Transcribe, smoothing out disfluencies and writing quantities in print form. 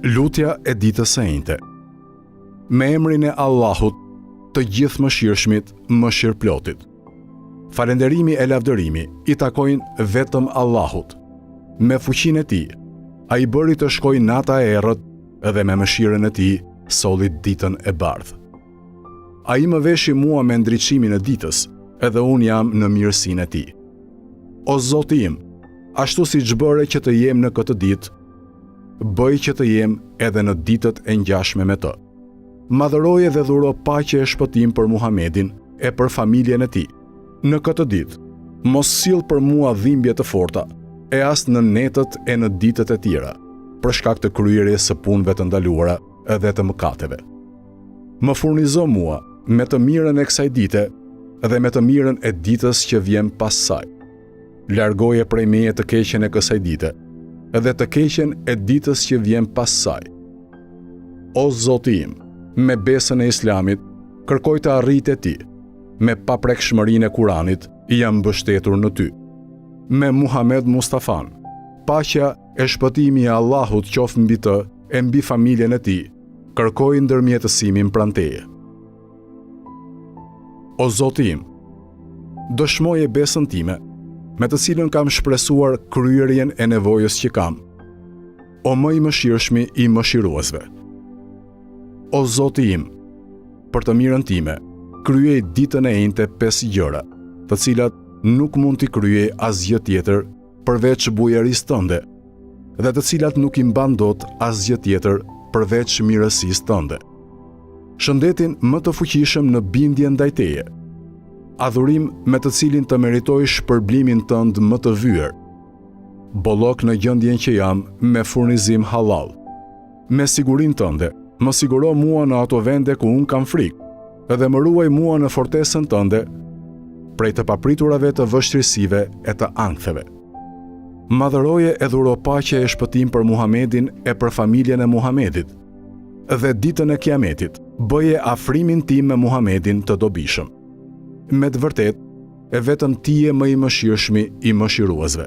Lutja e ditës së njëjtë. Me emrin e Allahut, të gjithë mëshirshmit, mëshirëplotit. Falënderimi e lavdërimi i takojnë vetëm Allahut. Me fuqinë e Tij, ai bëri të shkojë nata e errët dhe me mëshirën e Tij solli ditën e bardhë. Ai më veshi mua me ndriçimin e ditës, edhe unë jam në mirësinë e Tij. O Zoti im, ashtu siç bëre që të jem në këtë ditë, bëj që të jem edhe në ditët e ngjashme me të. Madhëroje dhe dhuro paqe e shpëtim për Muhamedin e për familjen e tij. Në këtë ditë, mos sill për mua dhimbje të forta, e as në netët e në ditët e tjera, për shkak të kryerjes së punëve të ndaluara edhe të mëkateve. Më furnizo mua me të mirën e kësaj dite dhe me të mirën e ditës që vjen pas saj. Largoje prej meje të keqen e kësaj dite dhe të keqen e ditës që vjen pas saj. O Zoti im, me besën e Islamit, kërkoj të arrit e Ti. Me paprekshmërinë e Kuranit, jam mbështetur në Ty. Me Muhammed Mustafan, paqja e shpëtimi e Allahut qoftë mbi të e mbi familjen e Tij, kërkoj ndërmjetësimin pranë Teje. O Zoti im, dëshmoje besën time, me të cilën kam shpresuar kryerjen e nevojës që kam. O më i mëshirshmi i mëshiruesve. O Zoti im, për të mirën time, kryej ditën e njëjtë 5 gjëra, të cilat nuk mund t'i kryej asgjë tjetër përveç bujarisë tënde, dhe të cilat nuk i mban dot asgjë tjetër përveç mirësisë tënde. Shëndetin më të fuqishëm në bindje ndaj Teje. Adhurim me të cilin të meritoj shpërblimin tënd më të vyer. Bollok në gjendjen që jam me furnizim halal. Me sigurinë tënde, më siguro mua në ato vende ku unë kam frikë dhe më ruaj mua në fortesën tënde prej të papriturave të vështirësive e të anktheve. Madhëroje e dhuro paqe e shpëtim për Muhamedin e për familjen e Muhamedit dhe ditën e Kiametit, bëje afrimin tim me Muhamedin të dobishëm. Me të vërtet, e vetëm Ti je më i mëshirshmi i mëshiruesve.